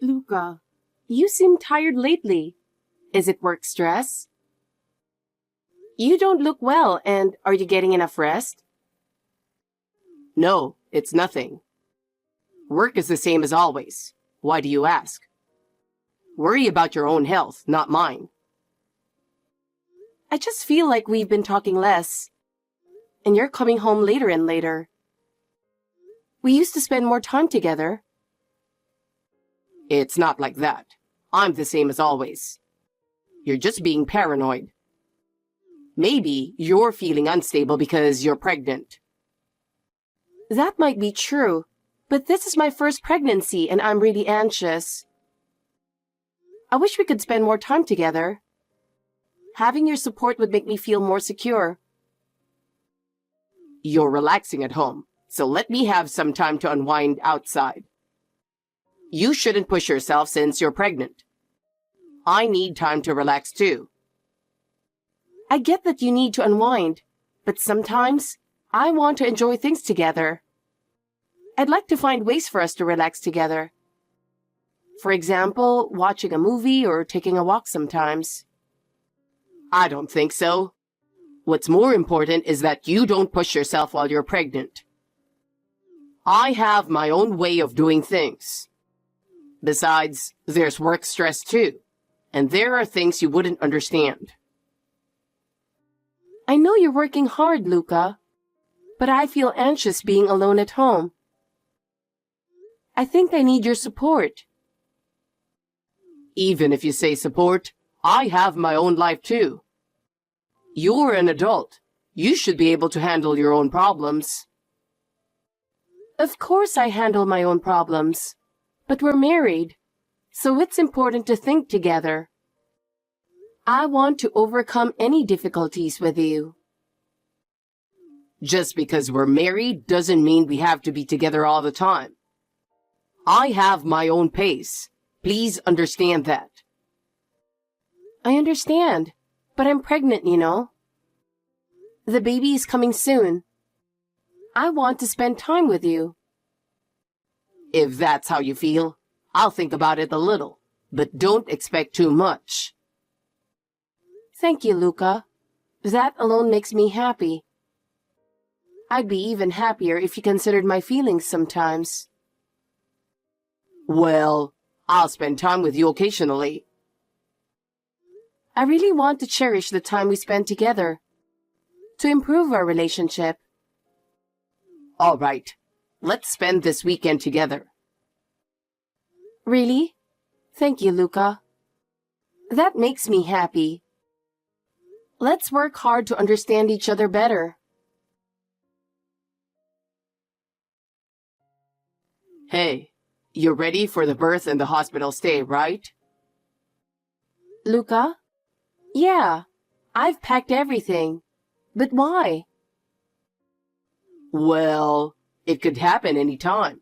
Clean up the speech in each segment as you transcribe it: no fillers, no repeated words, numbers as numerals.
Luca, you seem tired lately. Is it work stress? You don't look well, and are you getting enough rest? No, it's nothing. Work is the same as always. Why do you ask? Worry about your own health, not mine. I just feel like we've been talking less, and you're coming home later and later. We used to spend more time together. It's not like that. I'm the same as always. You're just being paranoid. Maybe you're feeling unstable because you're pregnant. That might be true, but this is my first pregnancy and I'm really anxious. I wish we could spend more time together. Having your support would make me feel more secure. You're relaxing at home, so let me have some time to unwind outside. You shouldn't push yourself since you're pregnant. I need time to relax too. I get that you need to unwind, but sometimes I want to enjoy things together. I'd like to find ways for us to relax together. For example, watching a movie or taking a walk sometimes. I don't think so. What's more important is that you don't push yourself while you're pregnant. I have my own way of doing things. Besides, there's work stress too, and there are things you wouldn't understand. I know you're working hard, Luca, but I feel anxious being alone at home. I think I need your support. Even if you say support, I have my own life too. You're an adult. You should be able to handle your own problems. Of course I handle my own problems, but we're married, so it's important to think together. I want to overcome any difficulties with you. Just because we're married doesn't mean we have to be together all the time. I have my own pace. Please understand that. I understand, but I'm pregnant, you know. The baby is coming soon. I want to spend time with you. If that's how you feel, I'll think about it a little, but don't expect too much. Thank you, Luca. That alone makes me happy. I'd be even happier if you considered my feelings sometimes. Well, I'll spend time with you occasionally. I really want to cherish the time we spend together, to improve our relationship. All right, let's spend this weekend together. Really? Thank you, Luca. That makes me happy. Let's work hard to understand each other better. Hey, you're ready for the birth and the hospital stay, right? Luca? Yeah, I've packed everything. But why? Well, it could happen any time.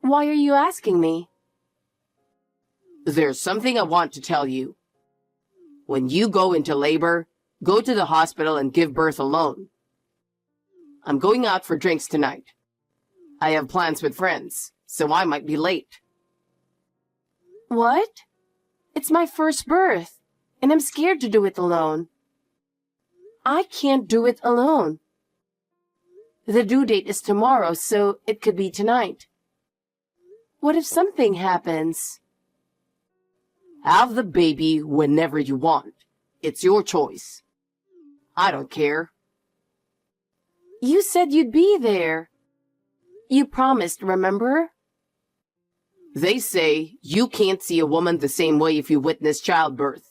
Why are you asking me? There's something I want to tell you. When you go into labor, go to the hospital and give birth alone. I'm going out for drinks tonight. I have plans with friends, so I might be late. What? It's my first birth, and I'm scared to do it alone. I can't do it alone. The due date is tomorrow, so it could be tonight. What if something happens? Have the baby whenever you want. It's your choice. I don't care. You said you'd be there. You promised, remember? They say you can't see a woman the same way if you witness childbirth.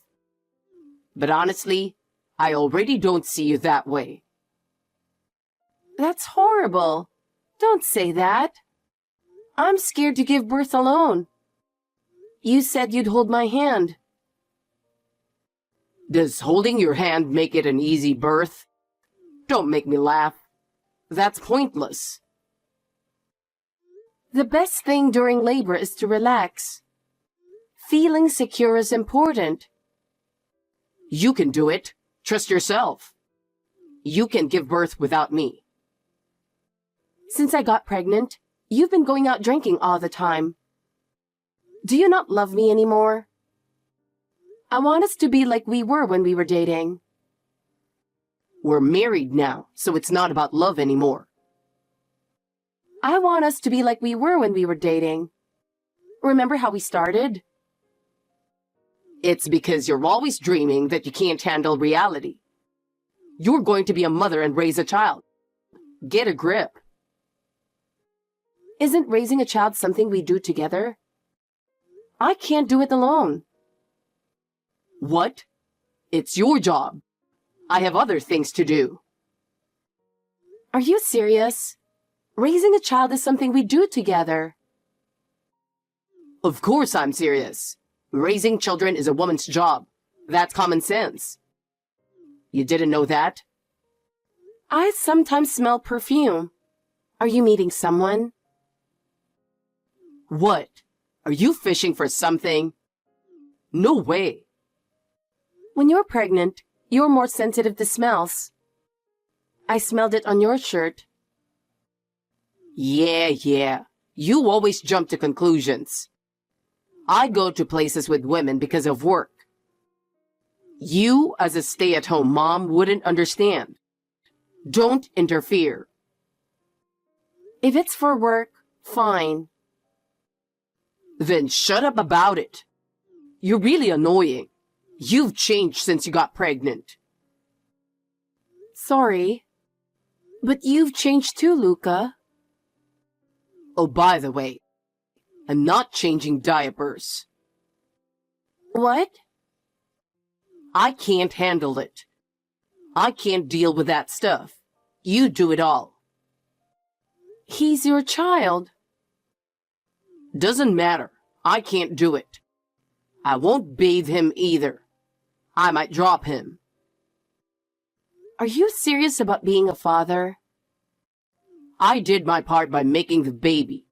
But honestly, I already don't see you that way. That's horrible. Don't say that. I'm scared to give birth alone. You said you'd hold my hand. Does holding your hand make it an easy birth? Don't make me laugh. That's pointless. The best thing during labor is to relax. Feeling secure is important. You can do it. Trust yourself. You can give birth without me. Since I got pregnant, you've been going out drinking all the time. Do you not love me anymore? I want us to be like we were when we were dating. We're married now, so it's not about love anymore. I want us to be like we were when we were dating. Remember how we started? It's because you're always dreaming that you can't handle reality. You're going to be a mother and raise a child. Get a grip. Isn't raising a child something we do together? I can't do it alone. What? It's your job. I have other things to do. Are you serious? Raising a child is something we do together. Of course I'm serious. Raising children is a woman's job. That's common sense. You didn't know that? I sometimes smell perfume. Are you meeting someone? What? Are you fishing for something? No way. When you're pregnant, you're more sensitive to smells. I smelled it on your shirt. Yeah. You always jump to conclusions. I go to places with women because of work. You, as a stay-at-home mom, wouldn't understand. Don't interfere. If it's for work, fine. Then shut up about it. You're really annoying. You've changed since you got pregnant. Sorry. But you've changed too, Luca. Oh, by the way, I'm not changing diapers. What? I can't handle it. I can't deal with that stuff. You do it all. He's your child. Doesn't matter. I can't do it. I won't bathe him either. I might drop him. Are you serious about being a father? I did my part by making the baby.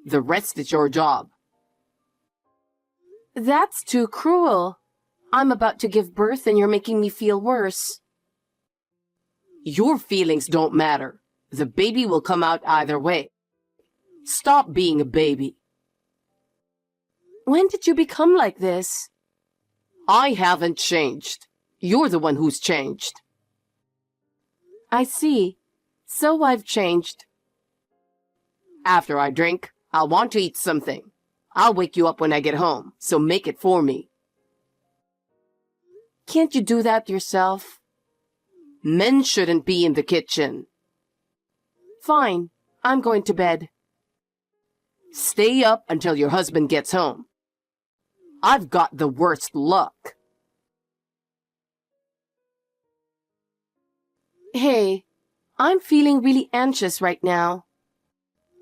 The rest is your job. That's too cruel. I'm about to give birth and you're making me feel worse. Your feelings don't matter. The baby will come out either way. Stop being a baby. When did you become like this? I haven't changed. You're the one who's changed. I see. So I've changed. After I drink, I'll want to eat something. I'll wake you up when I get home, so make it for me. Can't you do that yourself? Men shouldn't be in the kitchen. Fine. I'm going to bed. Stay up until your husband gets home. I've got the worst luck. Hey, I'm feeling really anxious right now.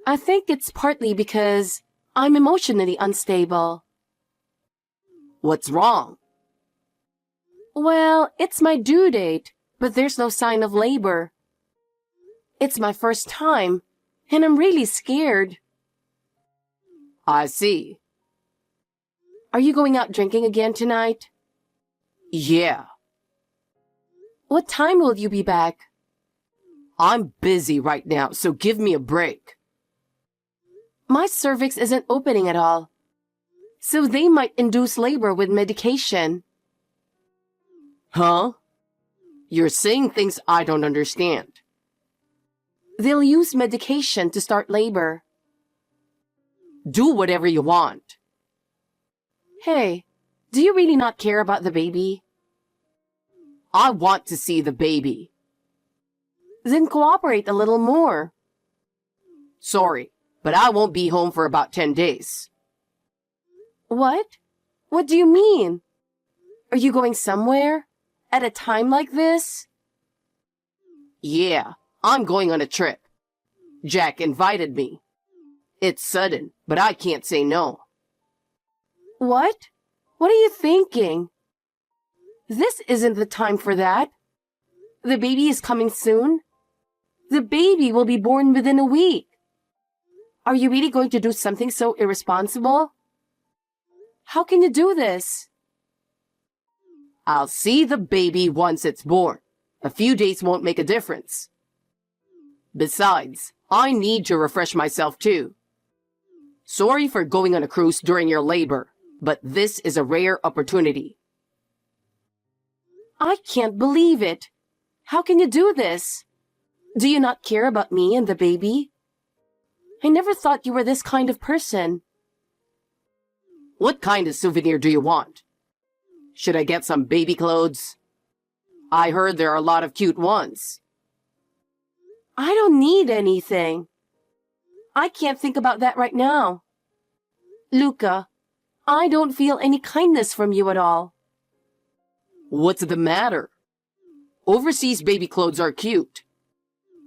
I think it's partly because I'm emotionally unstable. What's wrong? Well, it's my due date, but there's no sign of labor. It's my first time, and I'm really scared. I see. Are you going out drinking again tonight? Yeah. What time will you be back? I'm busy right now, so give me a break. My cervix isn't opening at all, so they might induce labor with medication. Huh? You're saying things I don't understand. They'll use medication to start labor. Do whatever you want. Hey, do you really not care about the baby? I want to see the baby. Then cooperate a little more. Sorry, but I won't be home for about 10 days. What? What do you mean? Are you going somewhere? At a time like this? Yeah, I'm going on a trip. Jack invited me. It's sudden, but I can't say no. What? What are you thinking? This isn't the time for that. The baby is coming soon. The baby will be born within a week. Are you really going to do something so irresponsible? How can you do this? I'll see the baby once it's born. A few days won't make a difference. Besides, I need to refresh myself too. Sorry for going on a cruise during your labor, but this is a rare opportunity. I can't believe it. How can you do this? Do you not care about me and the baby? I never thought you were this kind of person. What kind of souvenir do you want? Should I get some baby clothes? I heard there are a lot of cute ones. I don't need anything. I can't think about that right now. Luca, I don't feel any kindness from you at all. What's the matter? Overseas baby clothes are cute.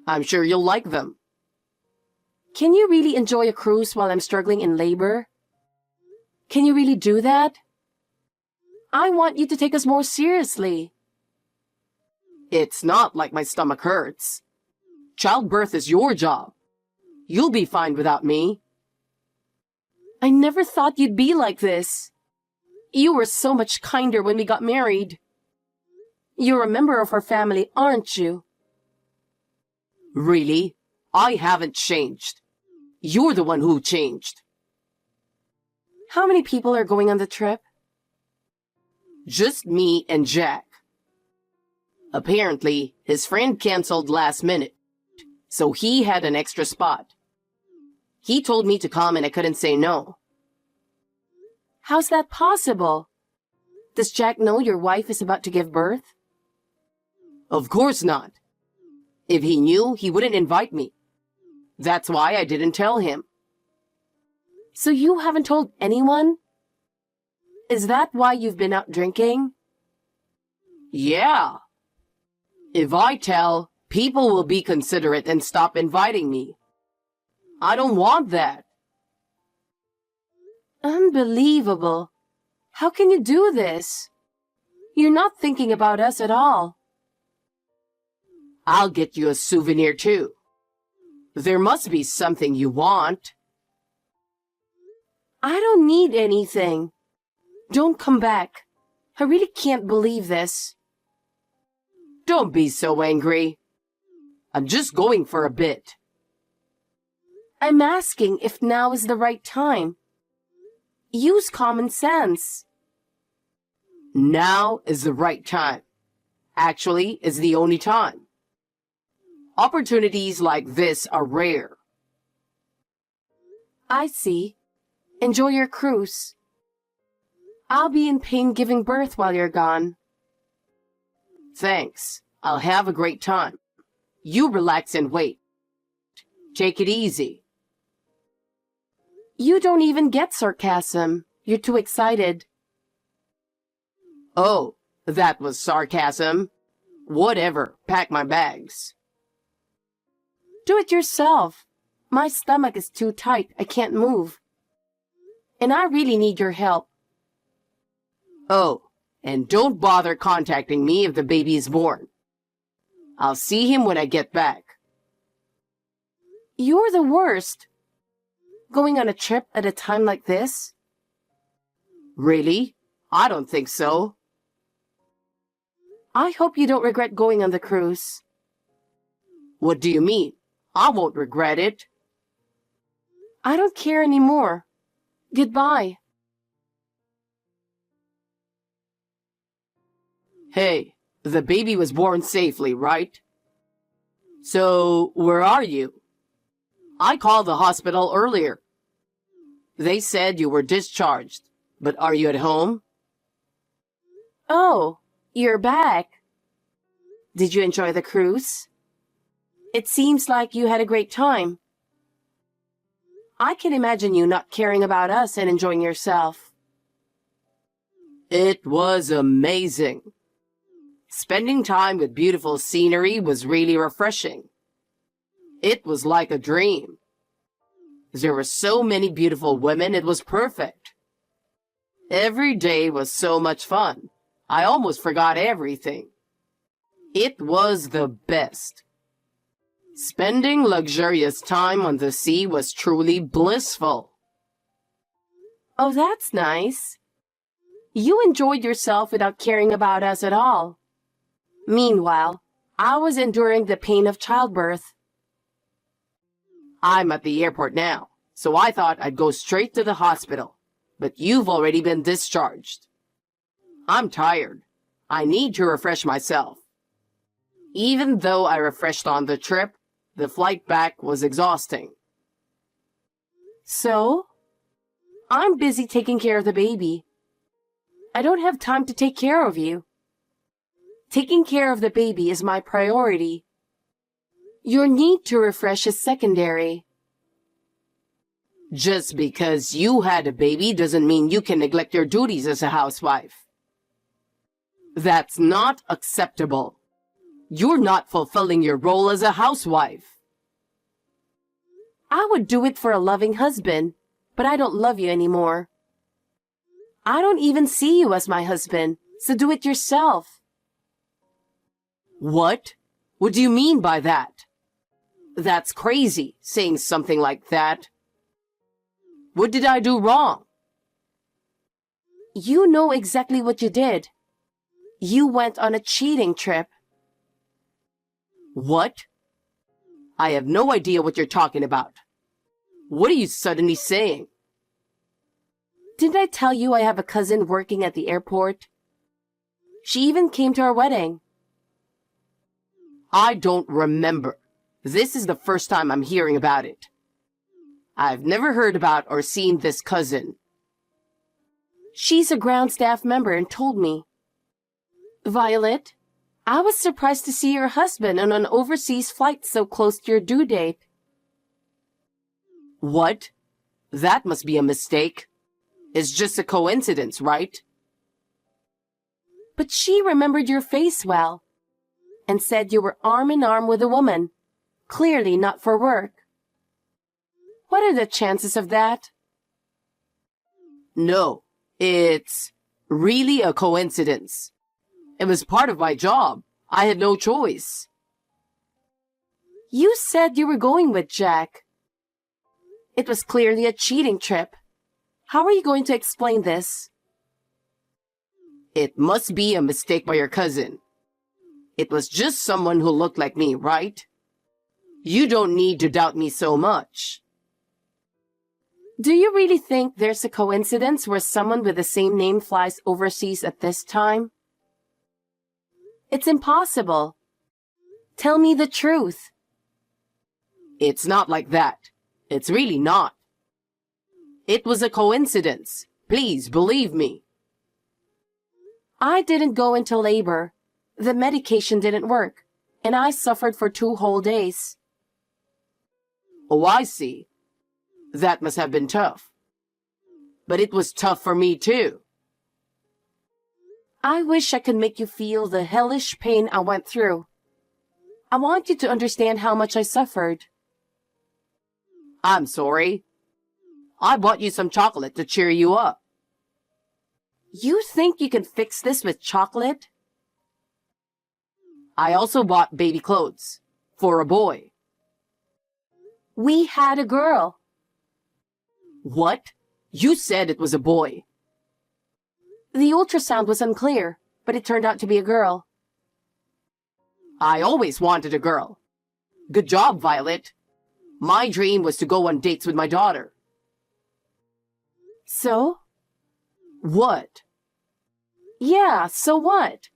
I'm sure you'll like them. Can you really enjoy a cruise while I'm struggling in labor? Can you really do that? I want you to take us more seriously. It's not like my stomach hurts. Childbirth is your job. You'll be fine without me. I never thought you'd be like this. You were so much kinder when we got married. You're a member of our family, aren't you? Really? I haven't changed. You're the one who changed. How many people are going on the trip? Just me and Jack. Apparently, his friend canceled last minute, so he had an extra spot. He told me to come and I couldn't say no. How's that possible? Does Jack know your wife is about to give birth? Of course not. If he knew, he wouldn't invite me. That's why I didn't tell him. So you haven't told anyone? Is that why you've been out drinking? Yeah. If I tell, people will be considerate and stop inviting me. I don't want that. Unbelievable. How can you do this? You're not thinking about us at all. I'll get you a souvenir too. There must be something you want. I don't need anything. Don't come back. I really can't believe this. Don't be so angry. I'm just going for a bit. I'm asking if now is the right time. Use common sense. Now is the right time. Actually, it's the only time. Opportunities like this are rare. I see. Enjoy your cruise. I'll be in pain giving birth while you're gone. Thanks. I'll have a great time. You relax and wait. Take it easy. You don't even get sarcasm. You're too excited. Oh, that was sarcasm. Whatever, pack my bags. Do it yourself. My stomach is too tight. I can't move. And I really need your help. Oh, and don't bother contacting me if the baby is born. I'll see him when I get back. You're the worst. Going on a trip at a time like this? Really? I don't think so. I hope you don't regret going on the cruise. What do you mean? I won't regret it. I don't care anymore. Goodbye. Hey, the baby was born safely, right? So, where are you? I called the hospital earlier. They said you were discharged, but are you at home? Oh, you're back. Did you enjoy the cruise? It seems like you had a great time. I can imagine you not caring about us and enjoying yourself. It was amazing. Spending time with beautiful scenery was really refreshing. It was like a dream. There were so many beautiful women, it was perfect. Every day was so much fun. I almost forgot everything. It was the best. Spending luxurious time on the sea was truly blissful. Oh, that's nice. You enjoyed yourself without caring about us at all. Meanwhile, I was enduring the pain of childbirth. I'm at the airport now. So I thought I'd go straight to the hospital, but you've already been discharged. I'm tired. I need to refresh myself. Even though I refreshed on the trip, the flight back was exhausting. So? I'm busy taking care of the baby. I don't have time to take care of you. Taking care of the baby is my priority. Your need to refresh is secondary. Just because you had a baby doesn't mean you can neglect your duties as a housewife. That's not acceptable. You're not fulfilling your role as a housewife. I would do it for a loving husband, but I don't love you anymore. I don't even see you as my husband, so do it yourself. What? What do you mean by that? That's crazy, saying something like that. What did I do wrong? You know exactly what you did. You went on a cheating trip. What? I have no idea what you're talking about. What are you suddenly saying? Didn't I tell you I have a cousin working at the airport? She even came to our wedding. I don't remember. This is the first time I'm hearing about it. I've never heard about or seen this cousin. She's a ground staff member and told me. Violet, I was surprised to see your husband on an overseas flight so close to your due date. What? That must be a mistake. It's just a coincidence, right? But she remembered your face well and said you were arm in arm with a woman, clearly not for work. What are the chances of that? No, it's really a coincidence. It was part of my job. I had no choice. You said you were going with Jack. It was clearly a cheating trip. How are you going to explain this? It must be a mistake by your cousin. It was just someone who looked like me, right? You don't need to doubt me so much. Do you really think there's a coincidence where someone with the same name flies overseas at this time? It's impossible. Tell me the truth. It's not like that. It's really not. It was a coincidence. Please believe me. I didn't go into labor. The medication didn't work, and I suffered for 2 whole days. Oh, I see. That must have been tough. But it was tough for me too. I wish I could make you feel the hellish pain I went through. I want you to understand how much I suffered. I'm sorry. I bought you some chocolate to cheer you up. You think you can fix this with chocolate? I also bought baby clothes for a boy. We had a girl. What? You said it was a boy. The ultrasound was unclear, but it turned out to be a girl. I always wanted a girl. Good job, Violet. My dream was to go on dates with my daughter. So? What? Yeah, so what?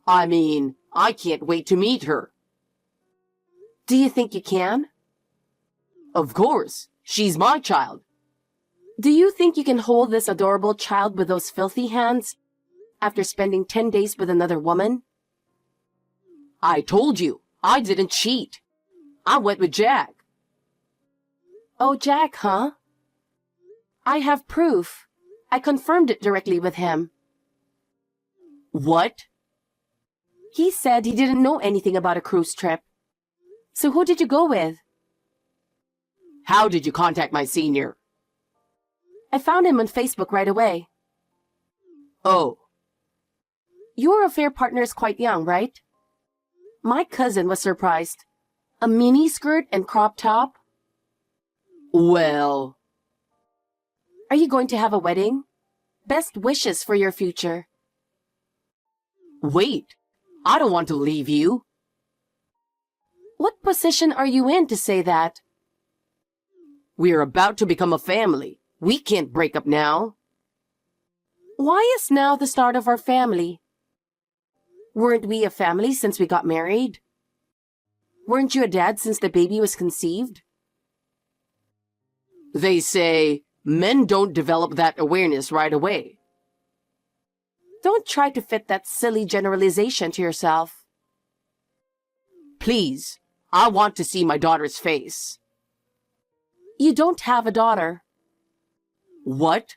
I mean, I can't wait to meet her. Do you think you can? Of course. She's my child. Do you think you can hold this adorable child with those filthy hands after spending 10 days with another woman? I told you, I didn't cheat. I went with Jack. Oh, Jack, huh? I have proof. I confirmed it directly with him. What? He said he didn't know anything about a cruise trip. So who did you go with? How did you contact my senior? I found him on Facebook right away. Oh. Your affair partner is quite young, right? My cousin was surprised. A mini skirt and crop top? Well... Are you going to have a wedding? Best wishes for your future. Wait, I don't want to leave you. What position are you in to say that? We're about to become a family. We can't break up now. Why is now the start of our family? Weren't we a family since we got married? Weren't you a dad since the baby was conceived? They say men don't develop that awareness right away. Don't try to fit that silly generalization to yourself. Please, I want to see my daughter's face. You don't have a daughter. What?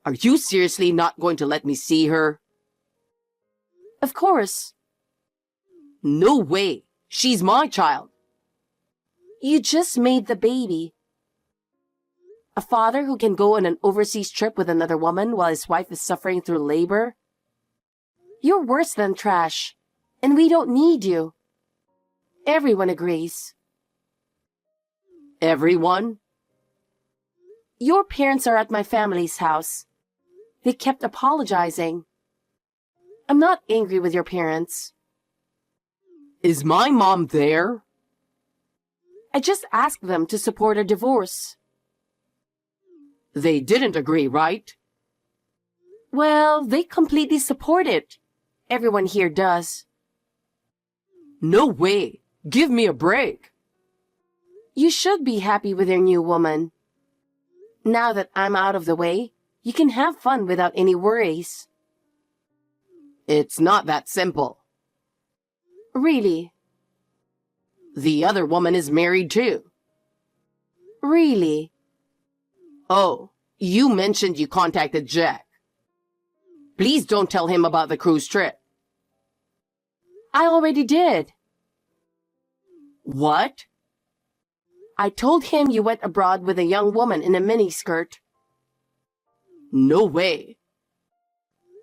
Are you seriously not going to let me see her? Of course. No way. She's my child. You just made the baby. A father who can go on an overseas trip with another woman while his wife is suffering through labor? You're worse than trash, and we don't need you. Everyone agrees. Everyone? Your parents are at my family's house. They kept apologizing. I'm not angry with your parents. Is my mom there? I just asked them to support a divorce. They didn't agree, right? Well, they completely support it. Everyone here does. No way. Give me a break. You should be happy with your new woman. Now that I'm out of the way, you can have fun without any worries. It's not that simple. Really? The other woman is married too. Really? Oh, you mentioned you contacted Jack. Please don't tell him about the cruise trip. I already did. What? I told him you went abroad with a young woman in a miniskirt. No way.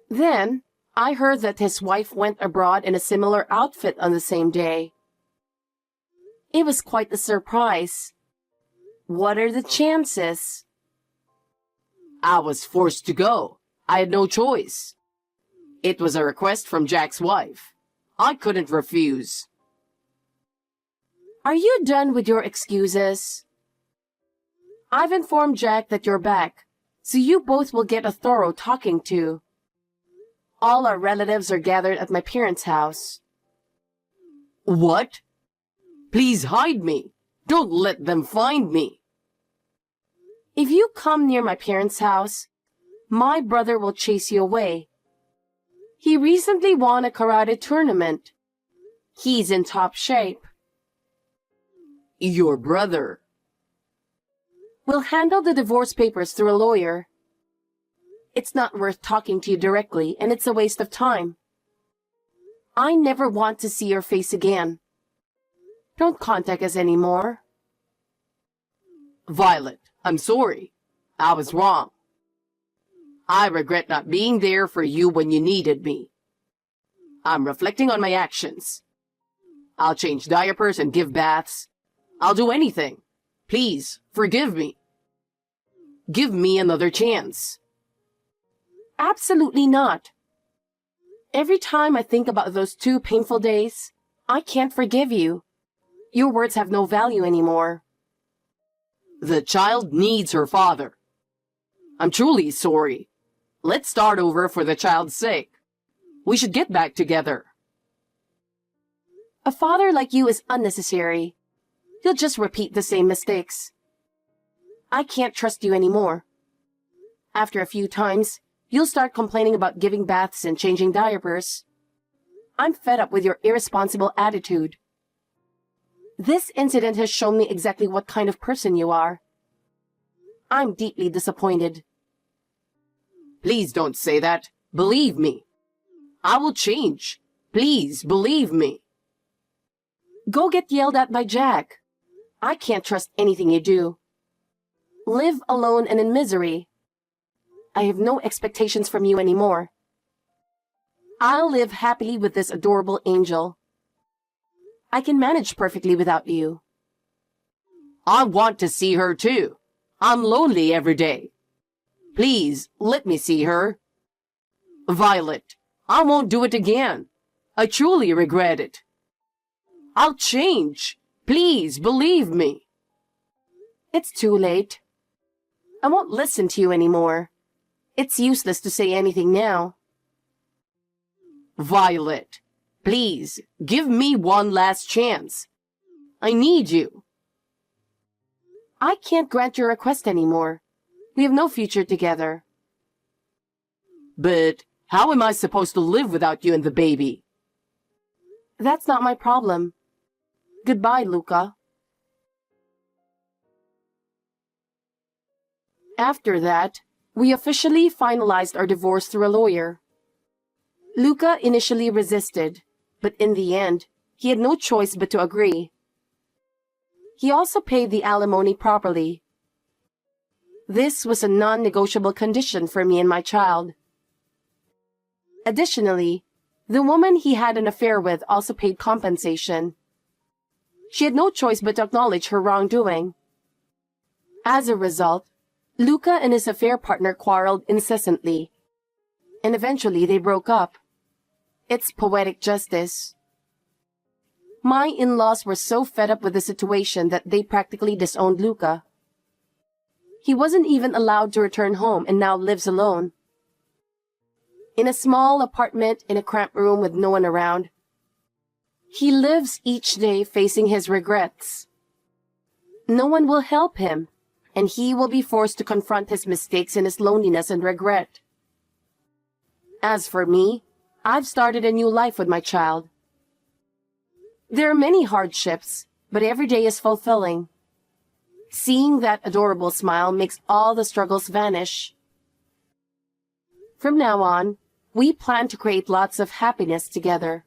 Then, I heard that his wife went abroad in a similar outfit on the same day. It was quite a surprise. What are the chances? I was forced to go. I had no choice. It was a request from Jack's wife. I couldn't refuse. Are you done with your excuses? I've informed Jack that you're back, so you both will get a thorough talking to. All our relatives are gathered at my parents' house. What? Please hide me. Don't let them find me. If you come near my parents' house, my brother will chase you away. He recently won a karate tournament. He's in top shape. Your brother. We'll handle the divorce papers through a lawyer. It's not worth talking to you directly, and it's a waste of time. I never want to see your face again. Don't contact us anymore. Violet, I'm sorry. I was wrong. I regret not being there for you when you needed me. I'm reflecting on my actions. I'll change diapers and give baths. I'll do anything. Please, forgive me. Give me another chance. Absolutely not. Every time I think about those 2 painful days, I can't forgive you. Your words have no value anymore. The child needs her father. I'm truly sorry. Let's start over for the child's sake. We should get back together. A father like you is unnecessary. You'll just repeat the same mistakes. I can't trust you anymore. After a few times, you'll start complaining about giving baths and changing diapers. I'm fed up with your irresponsible attitude. This incident has shown me exactly what kind of person you are. I'm deeply disappointed. Please don't say that. Believe me. I will change. Please believe me. Go get yelled at by Jack. I can't trust anything you do. Live alone and in misery. I have no expectations from you anymore. I'll live happily with this adorable angel. I can manage perfectly without you. I want to see her too. I'm lonely every day. Please, let me see her. Violet, I won't do it again. I truly regret it. I'll change. Please, believe me. It's too late. I won't listen to you anymore. It's useless to say anything now. Violet, please, give me one last chance. I need you. I can't grant your request anymore. We have no future together. But how am I supposed to live without you and the baby? That's not my problem. Goodbye, Luca. After that, we officially finalized our divorce through a lawyer. Luca initially resisted, but in the end, he had no choice but to agree. He also paid the alimony properly. This was a non-negotiable condition for me and my child. Additionally, the woman he had an affair with also paid compensation. She had no choice but to acknowledge her wrongdoing. As a result, Luca and his affair partner quarreled incessantly, and eventually they broke up. It's poetic justice. My in-laws were so fed up with the situation that they practically disowned Luca. He wasn't even allowed to return home and now lives alone. In a small apartment in a cramped room with no one around, he lives each day facing his regrets. No one will help him, and he will be forced to confront his mistakes in his loneliness and regret. As for me, I've started a new life with my child. There are many hardships, but every day is fulfilling. Seeing that adorable smile makes all the struggles vanish. From now on, we plan to create lots of happiness together.